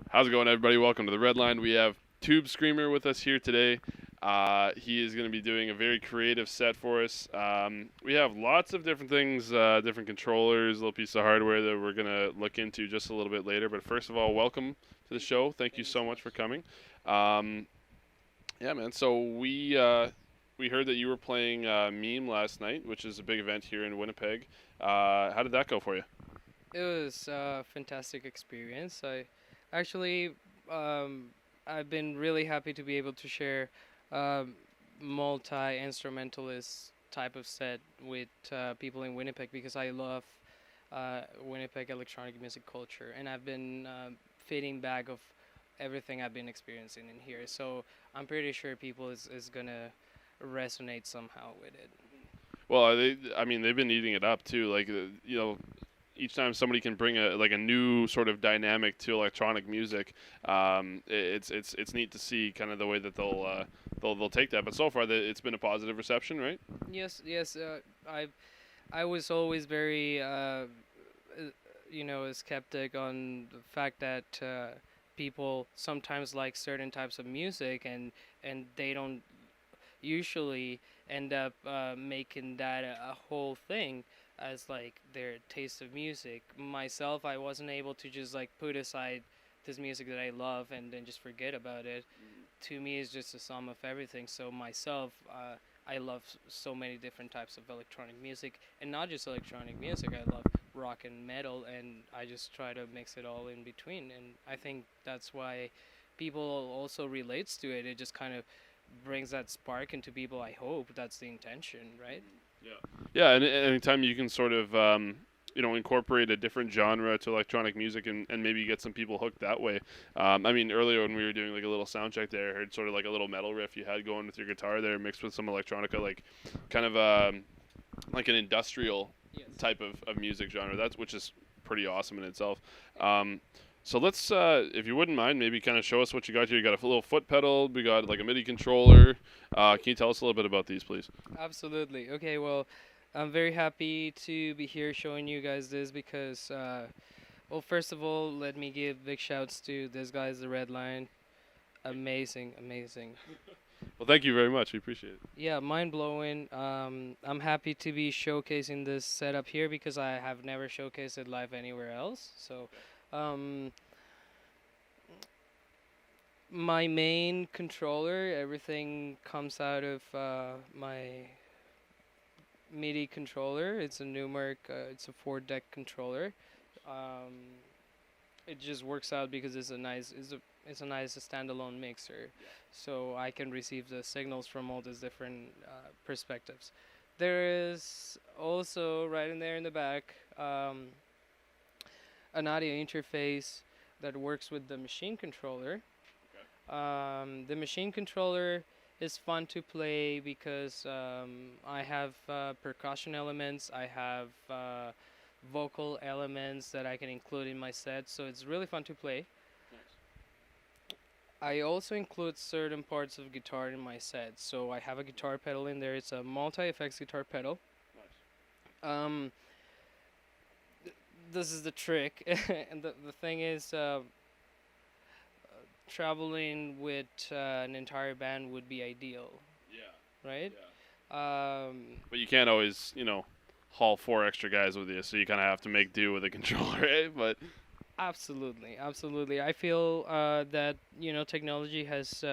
How's it going, everybody? Welcome to the Red Line. We have Tube Screamer with us here today. He is going to be doing a very creative set for us. We have lots of different things, different controllers, a little piece of hardware that we're going to look into just a little bit later. But first of all, welcome to the show. Thank you so much for coming. Um, yeah, man. So we heard that you were playing Meme last night, which is a big event here in Winnipeg. How did that go for you? It was a fantastic experience. Actually, um, I've been really happy to be able to share um, multi-instrumentalist type of set with people in Winnipeg because I love Winnipeg electronic music culture, and I've been feeding back of everything I've been experiencing in here. So I'm pretty sure people is gonna resonate somehow with it. Well, I mean, they've been eating it up too. Each time somebody can bring a new sort of dynamic to electronic music, it's neat to see kind of the way that they'll take that. But so far, it's been a positive reception, right? Yes, yes. I was always very a skeptic on the fact that people sometimes like certain types of music and they don't usually end up making that a whole thing as like their taste of music. Myself, I wasn't able to just like put aside this music that I love and then just forget about it. To me, it's just a sum of everything. So myself, I love so many different types of electronic music, and not just electronic music. I love rock and metal, and I just try to mix it all in between. And I think that's why people also relates to it. It just kind of brings that spark into people. I hope that's the intention, right? Yeah. Yeah, and anytime you can sort of incorporate a different genre to electronic music and maybe get some people hooked that way. I mean, earlier when we were doing like a little sound check there, I heard sort of like a little metal riff you had going with your guitar there, mixed with some electronica, like kind of like an industrial Yes. type of music genre. That's which is pretty awesome in itself. Um, so let's, if you wouldn't mind, maybe kind of show us what you got here. You got a little foot pedal. We got like a MIDI controller. Can you tell us a little bit about these, please? Absolutely. Okay, well, I'm very happy to be here showing you guys this because, well, first of all, let me give big shouts to this guy's the Red Line. Amazing, amazing. Well, thank you very much. We appreciate it. Yeah, mind blowing. I'm happy to be showcasing this setup here because I have never showcased it live anywhere else. So, um, my main controller, everything comes out of my MIDI controller. It's a Numark. It's a 4-deck controller. Um, it just works out because it's a nice standalone mixer, so I can receive the signals from all these different perspectives. There is also right in there in the back an audio interface that works with the machine controller. The machine controller is fun to play because I have percussion elements, I have vocal elements that I can include in my set, so it's really fun to play. I also include certain parts of guitar in my set, so I have a guitar pedal in there. It's a multi-effects guitar pedal. Um, this is the trick, and the thing is, traveling with an entire band would be ideal, Yeah. right? Yeah. Um, But you can't always, haul four extra guys with you, so you kind of have to make do with a controller, right? But Absolutely, absolutely. I feel that technology has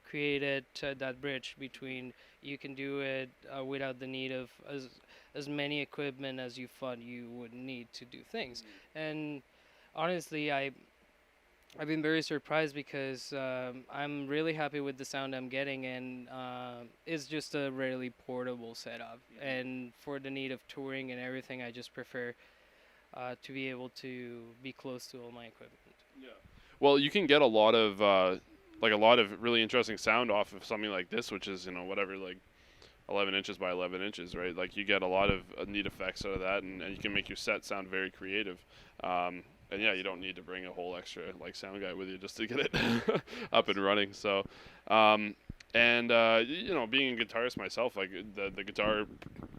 created that bridge between you can do it without the need of as many equipment as you thought you would need to do things. And honestly, I've been very surprised because I'm really happy with the sound I'm getting, and it's just a really portable setup. And for the need of touring and everything, I just prefer to be able to be close to all my equipment. yeah. Well, you can get a lot of really interesting sound off of something like this, which is whatever, like 11 inches by 11 inches, right? Like you get a lot of neat effects out of that, and you can make your set sound very creative. And yeah, you don't need to bring a whole extra like sound guy with you just to get it up and running. So, um, and being a guitarist myself, like the guitar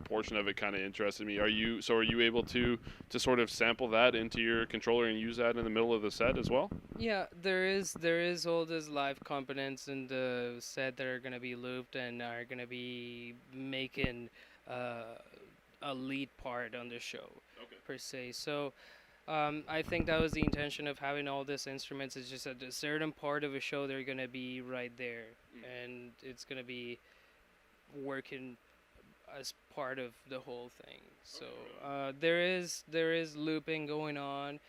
portion of it kind of interested me. Are you able to sort of sample that into your controller and use that in the middle of the set as well? Yeah, there is all these live components in the set that are gonna be looped and are gonna be making uh, a lead part on the show Okay. per se. So I think that was the intention of having all these instruments. Is just at a certain part of a show they're gonna be right there, and it's gonna be working as part of the whole thing. So there is looping going on.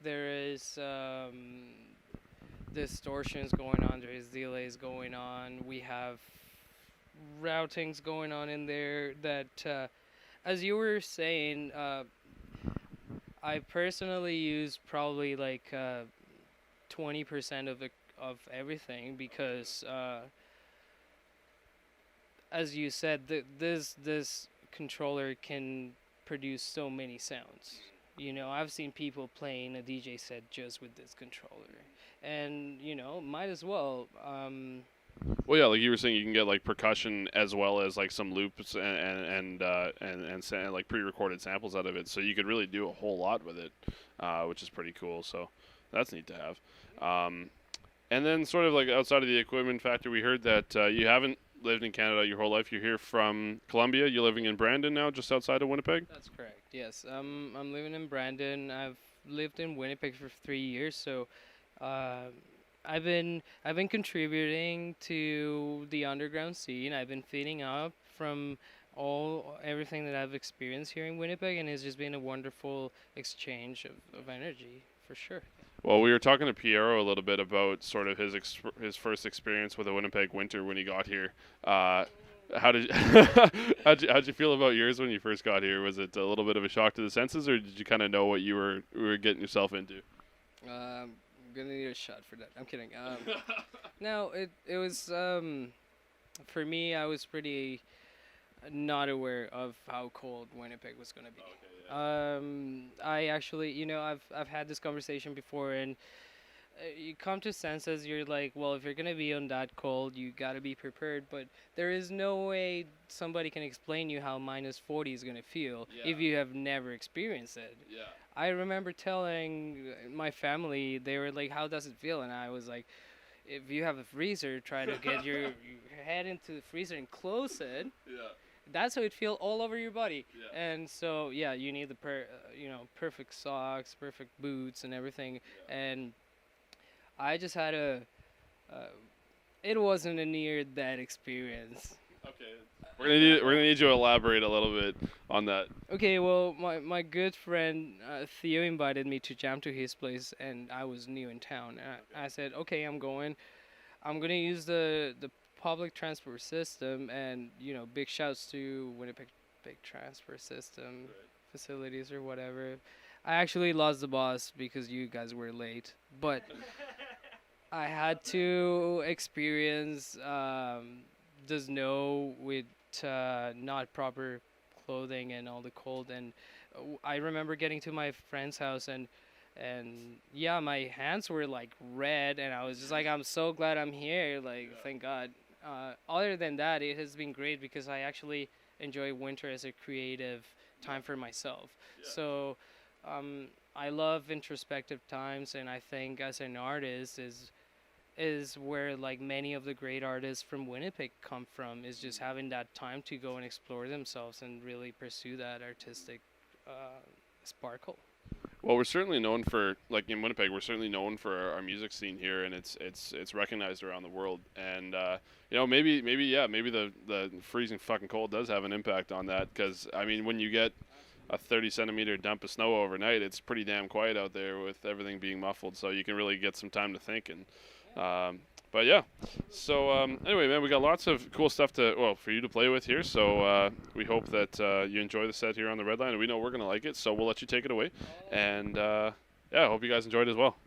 There is distortions going on. There is delays going on. We have routings going on in there that, as you were saying, I personally use probably like 20% of everything because, as you said, this controller can produce so many sounds. You know, I've seen people playing a DJ set just with this controller, and might as well. Well, yeah, like you were saying, you can get like percussion as well as like some loops and like pre-recorded samples out of it. So you could really do a whole lot with it, which is pretty cool. So that's neat to have. And then sort of like outside of the equipment factor, we heard that you haven't lived in Canada your whole life. You're here from Colombia. You're living in Brandon now, just outside of Winnipeg. That's correct. Yes, I'm living in Brandon. I've lived in Winnipeg for 3 years, so uh, I've been contributing to the underground scene. I've been feeding up from everything that I've experienced here in Winnipeg, and it's just been a wonderful exchange of energy for sure. Well, we were talking to Piero a little bit about sort of his first experience with the Winnipeg winter when he got here. How did how'd you feel about yours when you first got here? Was it a little bit of a shock to the senses, or did you kind of know what you were getting yourself into? I'm gonna need a shot for that. I'm kidding. No, it was for me. I was pretty not aware of how cold Winnipeg was gonna be. Okay, yeah. I actually, I've had this conversation before, and you come to senses. You're like, well, if you're gonna be on that cold, you gotta be prepared. But there is no way somebody can explain you how -40 is gonna feel if Yeah. you have never experienced it. Yeah. I remember telling my family, they were like, "How does it feel?" And I was like, "If you have a freezer, try to get your head into the freezer and close it. Yeah. That's how it feels all over your body." Yeah. And so, yeah, you need the perfect socks, perfect boots, and everything. And I just had uh, it wasn't a near that experience. Okay. We're gonna need you to elaborate a little bit on that. Okay, well, my good friend Theo invited me to jam to his place, and I was new in town. And I said, okay, I'm going. I'm gonna use the public transport system, and big shouts to Winnipeg Big Transport System facilities or whatever. I actually lost the bus because you guys were late, but I had to experience the snow with not proper clothing and all the cold. And I remember getting to my friend's house, and yeah, my hands were like red, and I was just like, I'm so glad I'm here. Like, thank God. Other than that, it has been great because I actually enjoy winter as a creative time for myself. Yeah. So I love introspective times, and I think as an artist is where like many of the great artists from Winnipeg come from, is just having that time to go and explore themselves and really pursue that artistic sparkle. Well, we're certainly known for, like in Winnipeg, we're certainly known for our music scene here, and it's recognized around the world. And maybe the freezing fucking cold does have an impact on that, because I mean, when you get a 30 centimeter dump of snow overnight, it's pretty damn quiet out there with everything being muffled, so you can really get some time to think. And but yeah, so anyway, man, we got lots of cool stuff for you to play with here. So we hope that you enjoy the set here on the Red Line, and we know we're gonna like it. So we'll let you take it away, and yeah, I hope you guys enjoyed as well.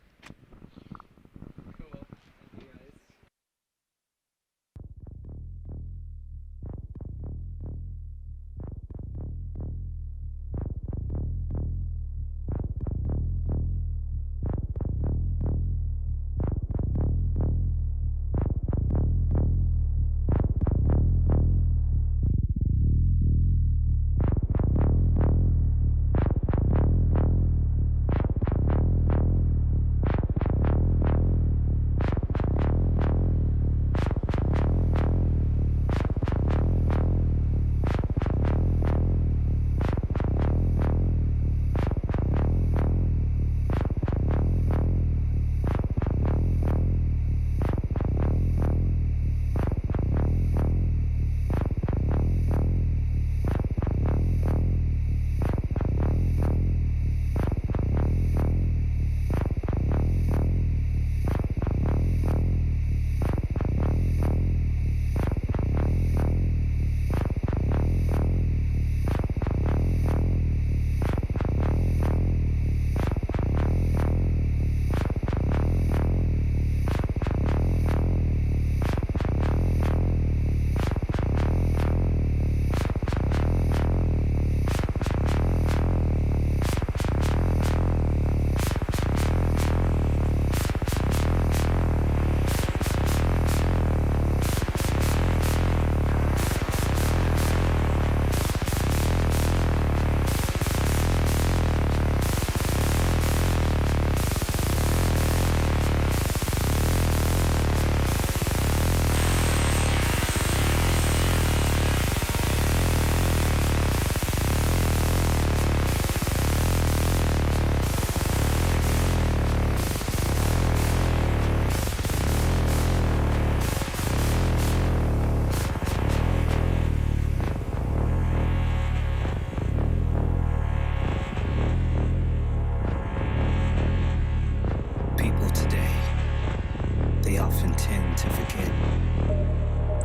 They often tend to forget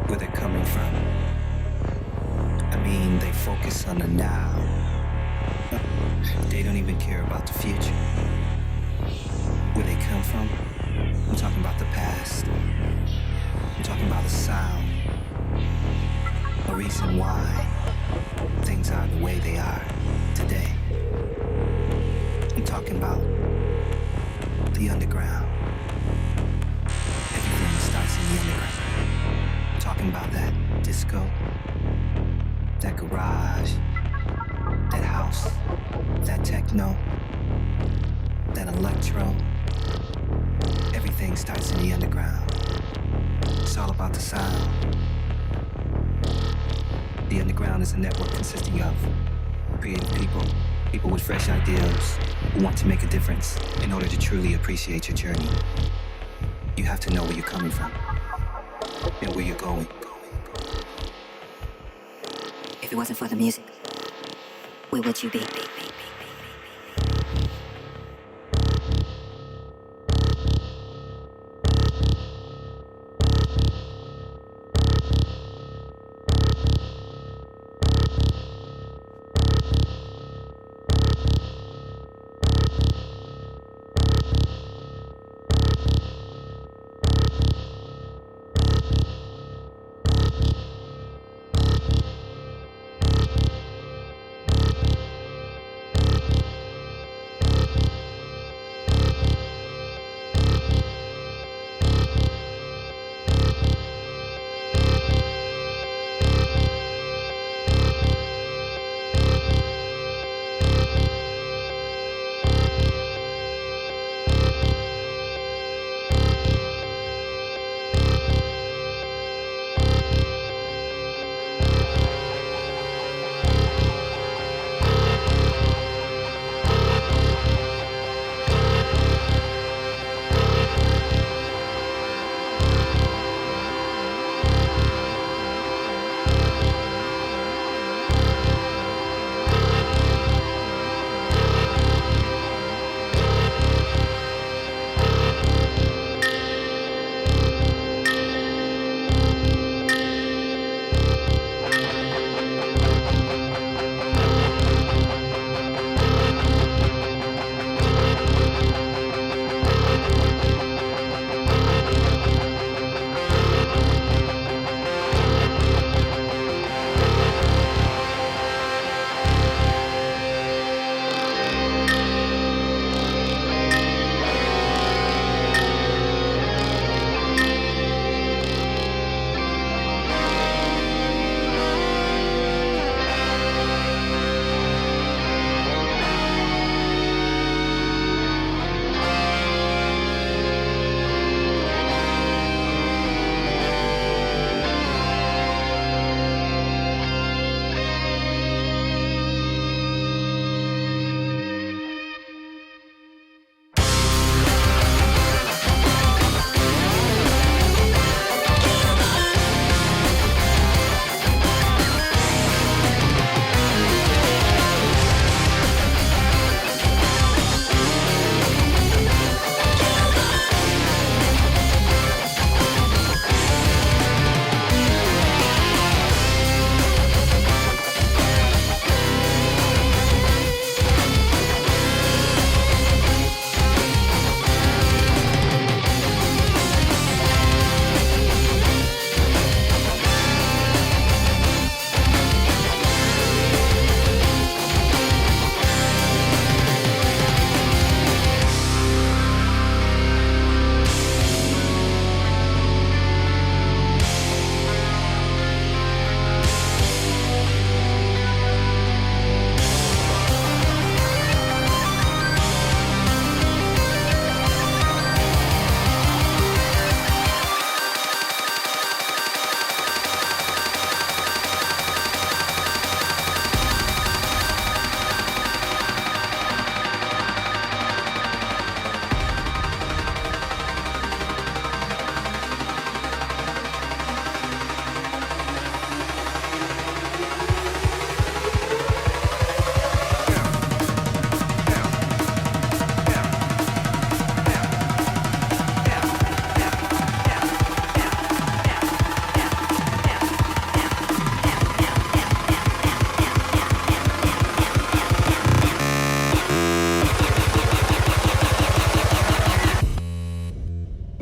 where they're coming from. I mean, they focus on the now. They don't even care about the future. Where they come from, I'm talking about the past. I'm talking about a sound, a reason why things are the way they are today. I'm talking about the underground. Everything starts in the underground. I'm talking about that disco, that garage, that house, that techno, that electro. Everything starts in the underground. It's all about the sound. The underground is a network consisting of creative people with fresh ideas who want to make a difference. In order to truly appreciate your journey, you have to know where you're coming from and where you're going. If it wasn't for the music, where would you be?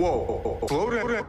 Whoa, slow down.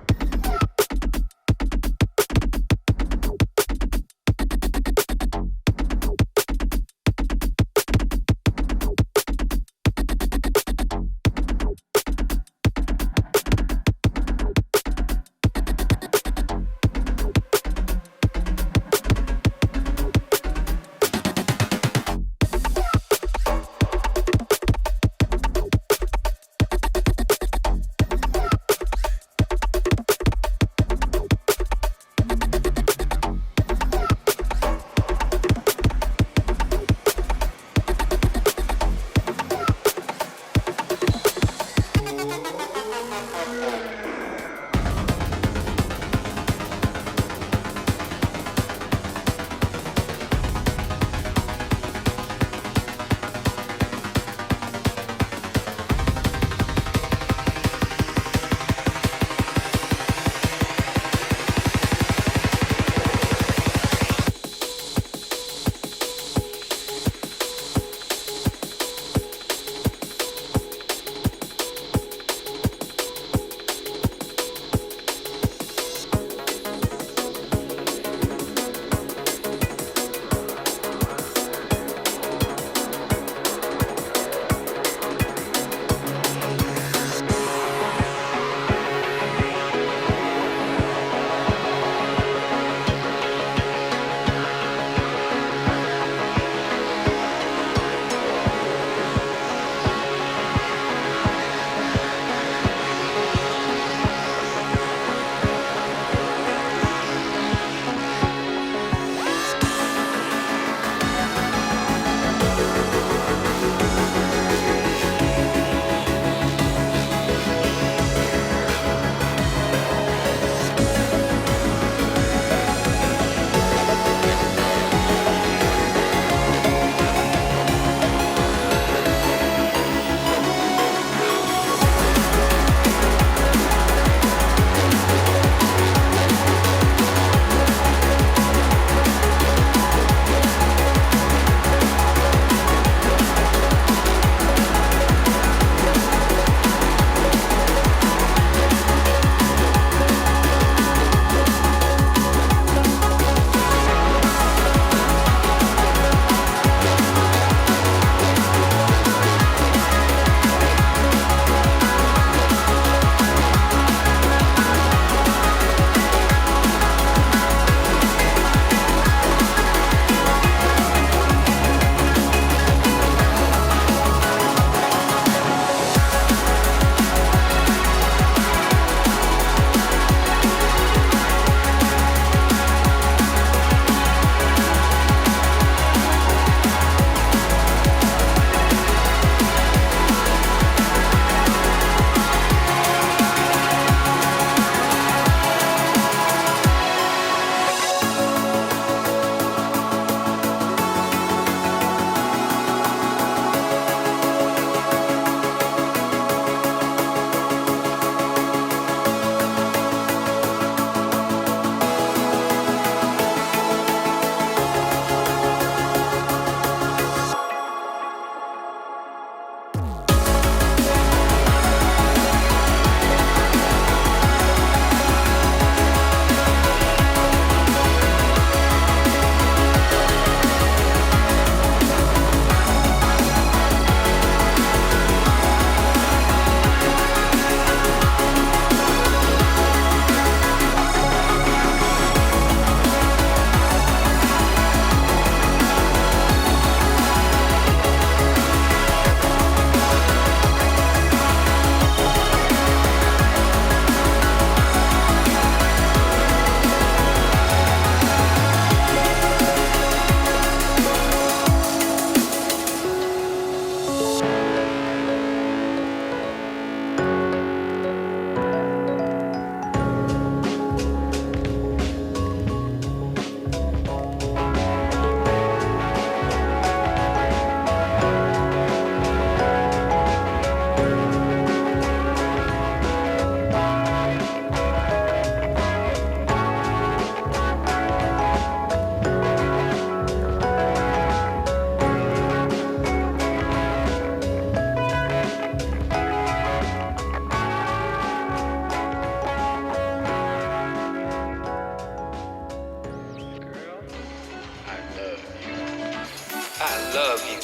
love you.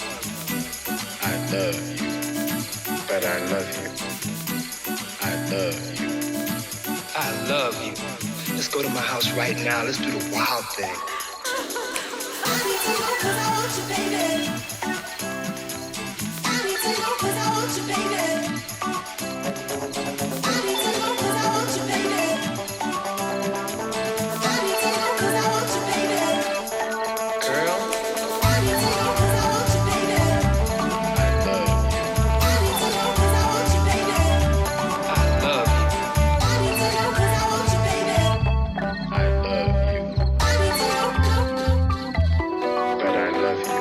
I love you. But I love you. I love you. I love you. Let's go to my house right now. Let's do the wild thing. I need to know 'cause I want you, baby. I need to know 'cause I want you, baby. I need to know 'cause I want you, baby. I need to know 'cause I want you, baby. Girl, I need to know 'cause I want you, baby. I love you. I need to know 'cause I want you, baby. I love you. I need to know 'cause I want you, baby. I love you. I need to know. But I love you.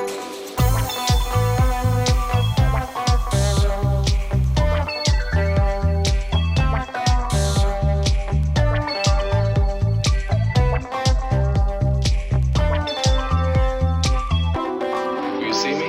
You see me?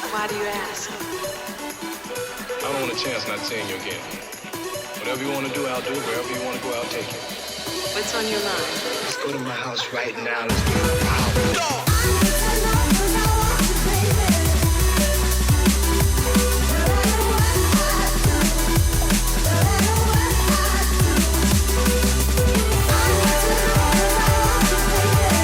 Why do you ask? I don't want a chance not seeing you again. Whatever you want to do, I'll do. Wherever you want to go, I'll take you. What's on your mind? Let's go to my house right now. Let's do the wild thing. I need to know 'cause I want you, baby. No matter what I do, no matter what I do. I need to know 'cause I want you, baby.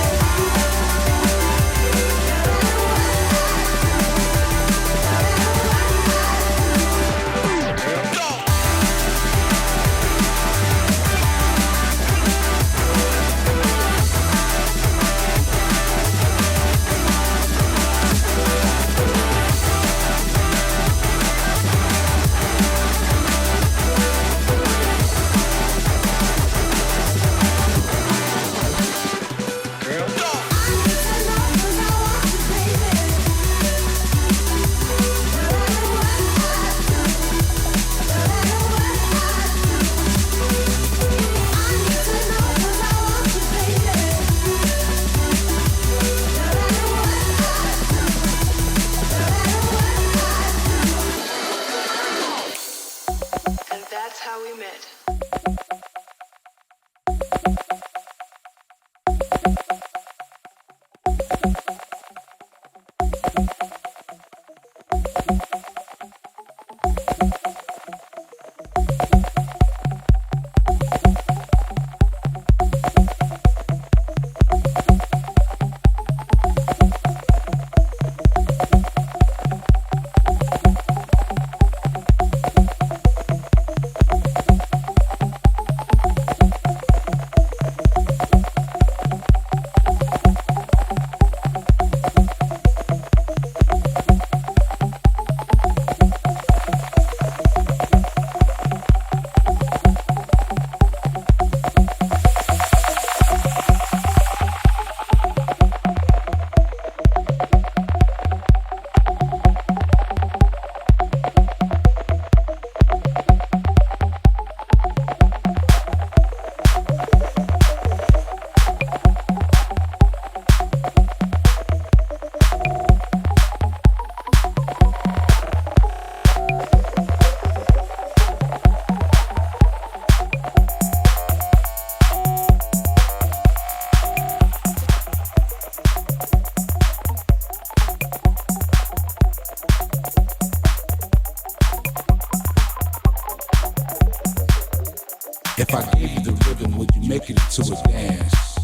If I gave you the rhythm, would you make it into a dance?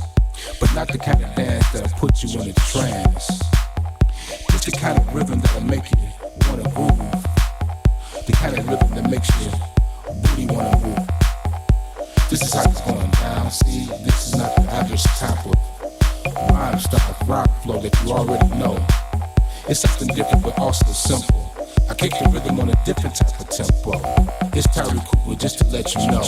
But not the kind of dance that'll put you in a trance. Just the kind of rhythm that'll make you wanna groove. The kind of rhythm that makes your booty wanna move. This is how it's going down. See, this is not the average type of rhyme style, rock flow that you already know. It's something different but also simple. I kick the rhythm on a different type of tempo. It's Tyree Cooper just to let you know.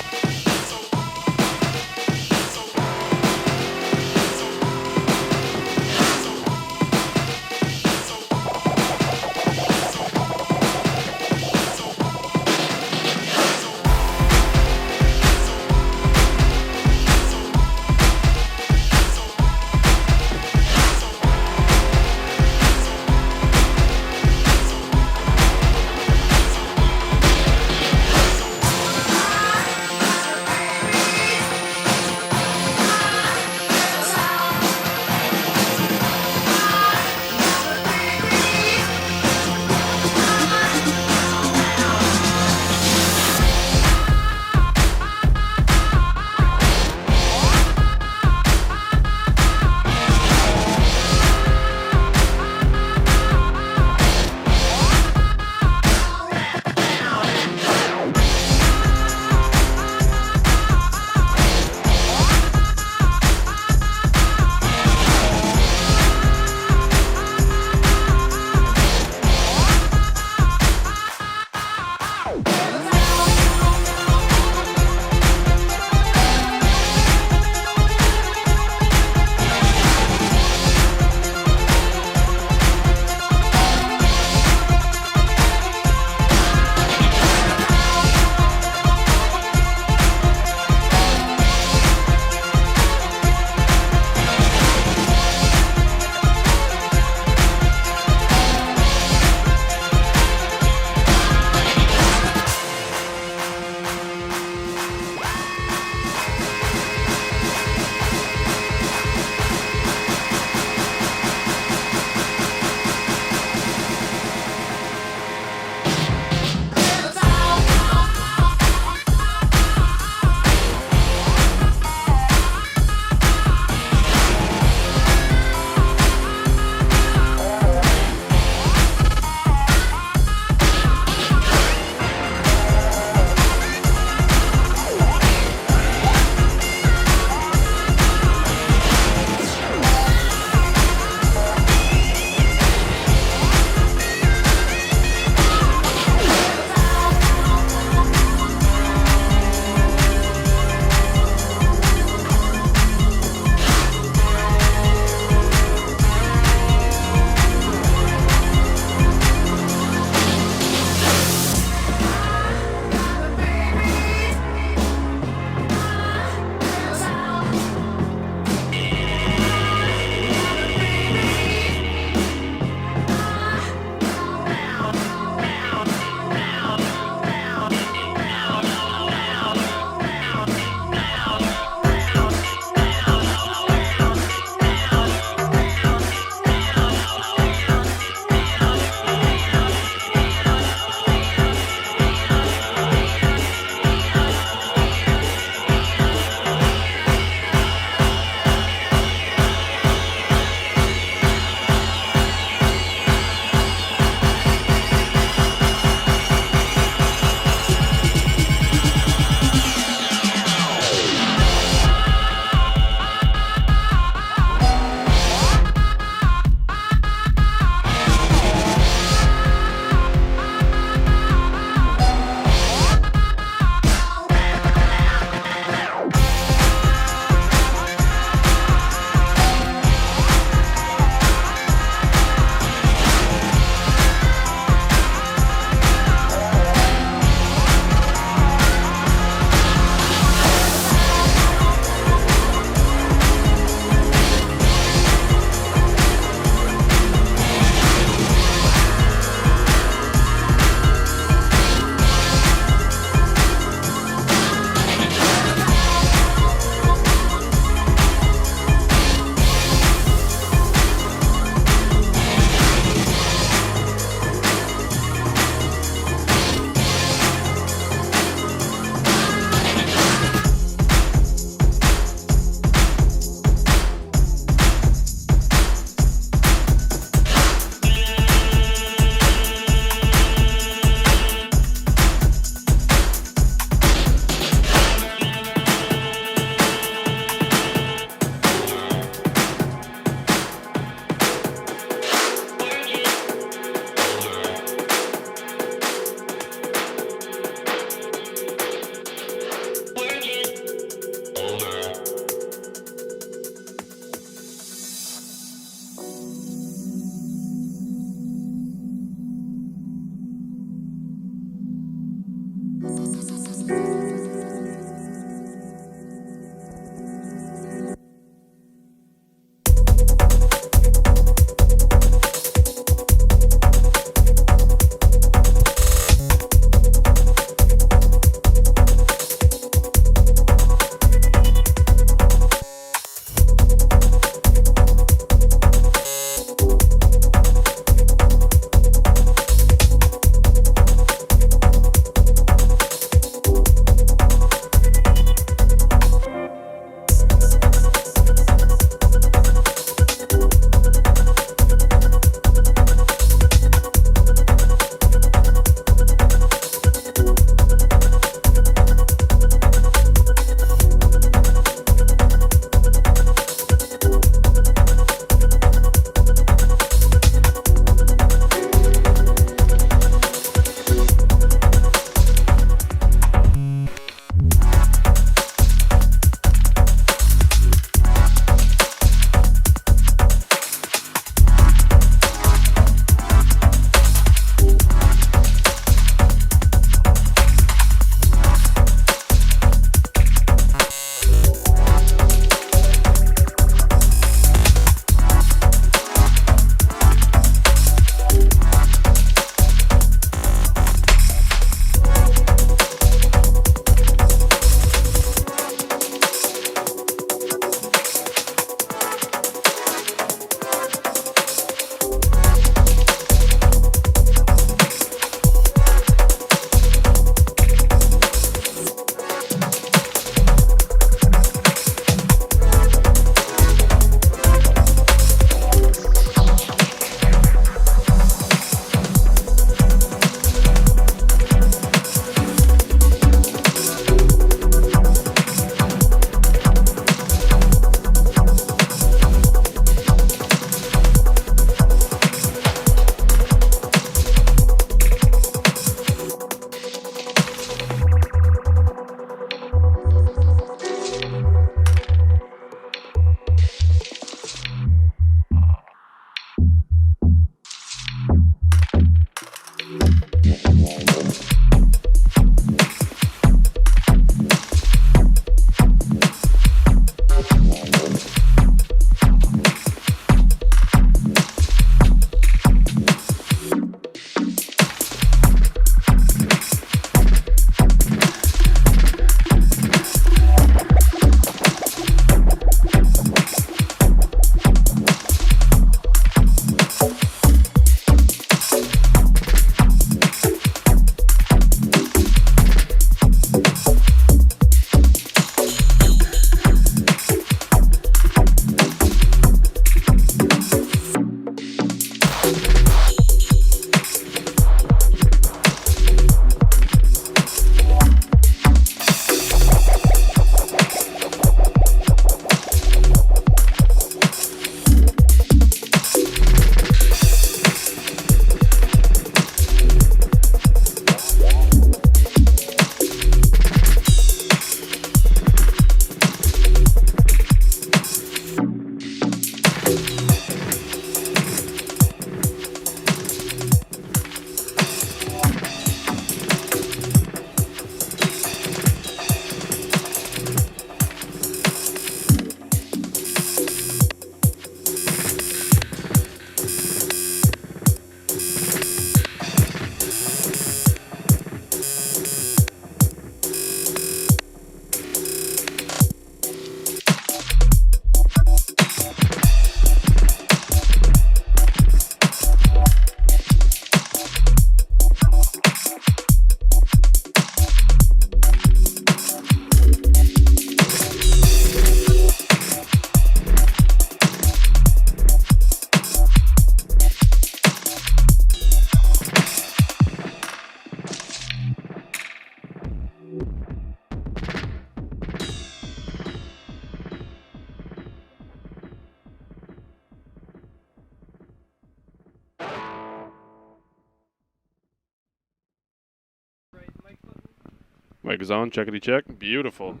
Mic is on. Checkity check. Beautiful.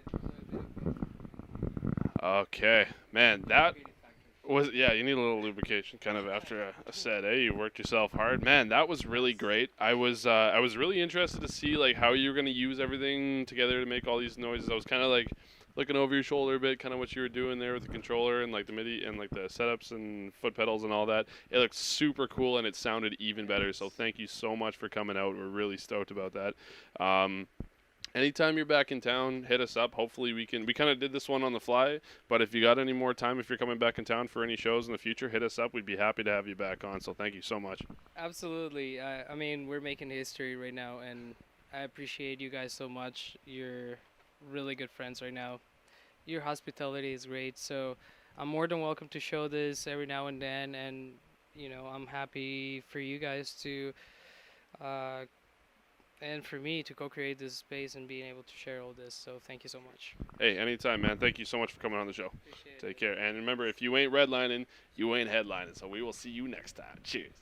Okay, man, that was yeah. You need a little lubrication, kind of after a set. Eh, you worked yourself hard, man. That was really great. I was really interested to see like how you were gonna use everything together to make all these noises. I was kind of like looking over your shoulder a bit, kind of what you were doing there with the controller and like the MIDI and like the setups and foot pedals and all that. It looked super cool and it sounded even better. So thank you so much for coming out. We're really stoked about that. Anytime you're back in town, hit us up. Hopefully we kind of did this one on the fly, but if you got any more time, if you're coming back in town for any shows in the future, hit us up. We'd be happy to have you back on. So thank you so much. Absolutely. I mean, we're making history right now, and I appreciate you guys so much. You're really good friends right now. Your hospitality is great, so I'm more than welcome to show this every now and then, and I'm happy for you guys to and for me to co-create this space and being able to share all this. So thank you so much. Hey, anytime, man. Thank you so much for coming on the show. Appreciate it. Take care. And remember, if you ain't redlining, you ain't headlining. So we will see you next time. Cheers.